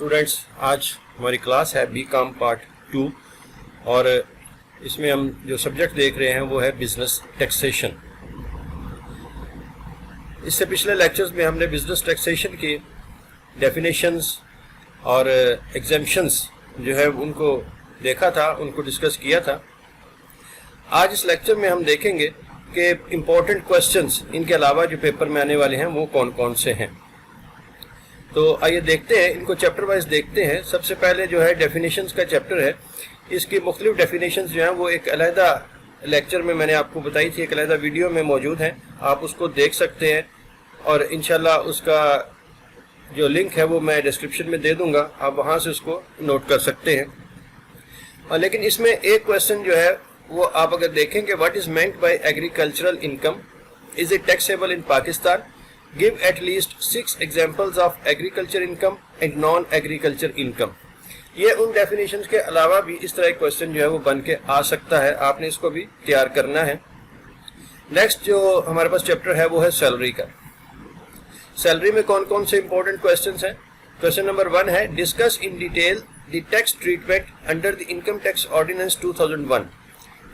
Students, आज हमारी class है बीकॉम पार्ट 2 और इसमें हम जो सब्जेक्ट देख रहे हैं वो है बिजनेस टैक्सेशन। इससे पिछले लेक्चर्स में हमने बिजनेस टैक्सेशन की डेफिनेशंस और एग्जेम्पशंस जो है उनको देखा था, उनको डिस्कस किया था। आज इस लेक्चर में हम देखेंगे कि इम्पोर्टेंट क्वेश्चंस इनके अलावा जो पेपर में आने वाले हैं वो कौन कौन से हैं। तो आइए देखते हैं, इनको चैप्टर वाइज देखते हैं। सबसे पहले जो है डेफिनेशंस का चैप्टर है। इसकी मुख्तलिफ डेफिनेशंस जो हैं वो एक अलहदा लेक्चर में मैंने आपको बताई थी, एक अलहदा वीडियो में मौजूद हैं, आप उसको देख सकते हैं और इंशाल्लाह उसका जो लिंक है वो मैं डिस्क्रिप्शन में दे दूंगा, आप वहाँ से उसको नोट कर सकते हैं। और लेकिन इसमें एक क्वेश्चन जो है वो आप अगर देखेंगे, what is meant bye agricultural income, is it taxable in Pakistan, give at least 6 examples of agriculture income and non agriculture income. ये उन डेफिनेशंस के अलावा भी इस तरह क्वेश्चन जो है वो बन के आ सकता है, आपने इसको भी तैयार करना है। नेक्स्ट जो हमारे पास चैप्टर है वो है सैलरी का। सैलरी में कौन कौन से इंपॉर्टेंट क्वेश्चंस हैं। क्वेश्चन नंबर 1 है, discuss in detail the tax treatment under the income tax ordinance 2001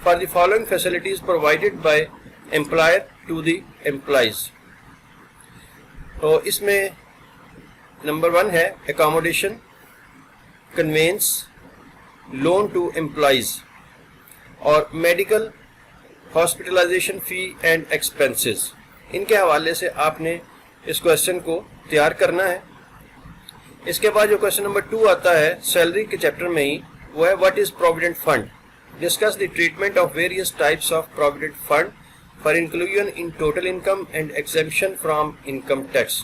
for the following facilities provided by employer to the employees. तो इसमें नंबर 1 है accommodation, conveyance, loan to employees और medical, hospitalisation fee and expenses. इनके हवाले से आपने इस question को तैयार करना है। इसके बाद जो क्वेश्चन नंबर 2 आता है सैलरी के चैप्टर में ही, वो है what is provident fund, discuss the treatment of various types of provident fund for inclusion in total income and exemption from income tax.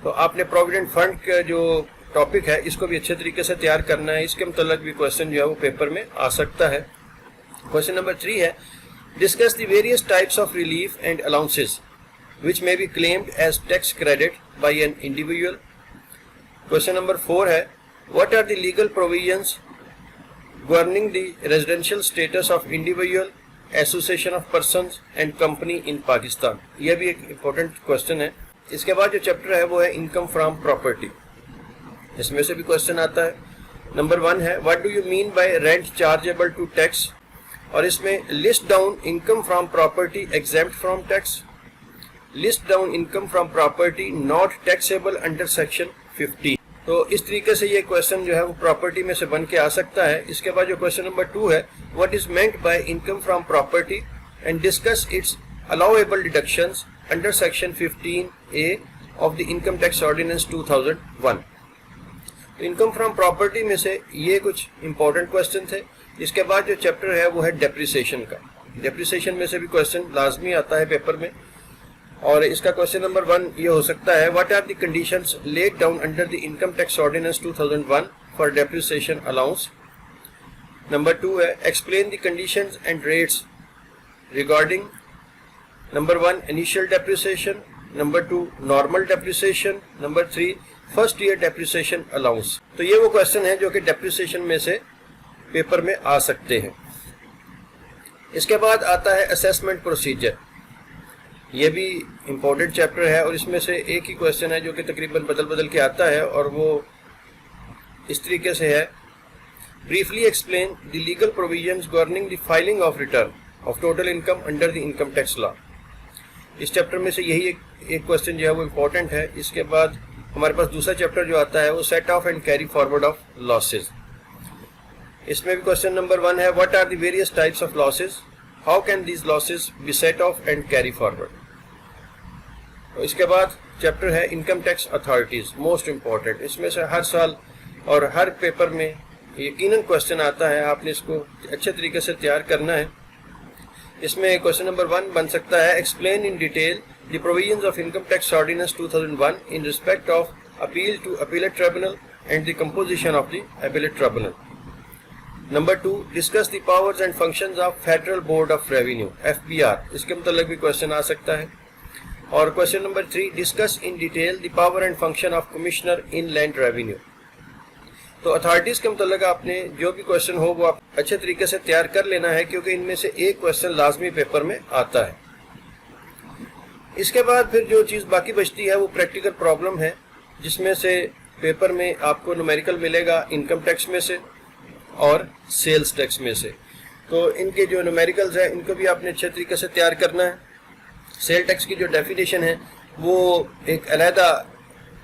तो आपने प्रोविडेंट फंड का जो टॉपिक है इसको भी अच्छे तरीके से तैयार करना है, इसके मुतल्लिक भी क्वेश्चन जो है वो पेपर में आ सकता है। क्वेश्चन नंबर 3 है, discuss the various types of relief and allowances which may be claimed as tax credit by an individual. Question number 4 है, what are the legal provisions governing the residential status of individual, association of persons and company in Pakistan। यह भी एक important question है। इसके बाद जो chapter है वो है income from property, इसमें से भी क्वेश्चन आता है। नंबर 1 है, what do you mean by rent chargeable to tax, और इसमें list down income from property exempt from tax, list down income from property not taxable under section 50। तो इस तरीके से ये क्वेश्चन जो है वो प्रॉपर्टी में से बन के आ सकता है। इसके बाद जो क्वेश्चन नंबर 2 है, what is meant by income from property and discuss its allowable deductions under section 15A of the income tax ordinance 2001। तो इनकम फ्रॉम प्रॉपर्टी में से ये कुछ इंपॉर्टेंट क्वेश्चन थे। इसके बाद जो चैप्टर है वो है डेप्रिसिएशन का। डेप्रिसिएशन में से भी क्वेश्चन लाजमी आता है पेपर में, और इसका क्वेश्चन नंबर 1 ये हो सकता है, what are the conditions laid down under the income tax ordinance 2001 for depreciation allowance. Number 2 है, explain the conditions and rates regarding number 1 initial depreciation, number 2 normal depreciation, number 3 first year depreciation allowance. तो ये वो question है जो कि depreciation में से paper में आ सकते हैं। इसके बाद आता है असेसमेंट प्रोसीजर। ये भी इम्पोर्टेंट चैप्टर है और इसमें से एक ही क्वेश्चन है जो कि तकरीबन बदल बदल के आता है, और वो इस तरीके से है, briefly explain the legal provisions governing the filing of return of total income under the income tax law. इस चैप्टर में से यही एक क्वेश्चन जो है वो इम्पोर्टेंट है। इसके बाद हमारे पास दूसरा चैप्टर जो आता है वो set off and carry forward of losses. इसमें भी क्वेश्चन नंबर 1 है, what are the various types of losses, how can these losses be set off and carry forward. तो इसके बाद चैप्टर है income tax authorities, most important. इसमें से हर साल और हर पेपर में यकीनन क्वेश्चन आता है, आपने इसको अच्छे तरीके से तैयार करना है। इसमें क्वेश्चन नंबर 1 बन सकता है, explain in detail the provisions of income tax ordinance 2001 in respect of appeal to appellate tribunal and the composition of the appellate tribunal. Number 2, discuss the powers and functions of federal board of revenue FBR, इसके मतलब भी question आ सकता है। और question number 3, discuss in detail the power and function of commissioner inland revenue. तो authorities के मतलब आपने जो भी क्वेश्चन हो वो आप अच्छे तरीके से तैयार कर लेना है, क्योंकि इनमें से एक क्वेश्चन लाजमी पेपर में आता है। इसके बाद फिर जो चीज़ बाकी बचती है वो प्रैक्टिकल प्रॉब्लम है, जिसमें से پیپر میں آپ کو نومیریکل ملے گا انکم ٹیکس میں سے اور سیلز ٹیکس میں سے. تو ان کے جو نومیریکلز ہیں ان کو بھی آپ نے اچھے طریقے سے تیار کرنا ہے. سیل ٹیکس کی جو ڈیفینیشن ہے وہ ایک علیحدہ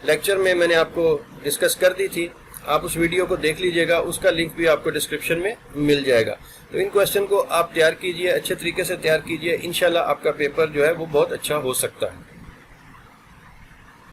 لیکچر میں نے آپ کو ڈسکس کر دی تھی. آپ اس ویڈیو کو دیکھ لیجئے گا, اس کا لنک بھی آپ کو ڈسکرپشن میں مل جائے گا. تو ان کویسچن کو آپ تیار کیجئے, اچھے طریقے سے تیار کیجئے, انشاءاللہ آپ کا پیپر جو ہے وہ بہت اچھا ہو سکتا ہے.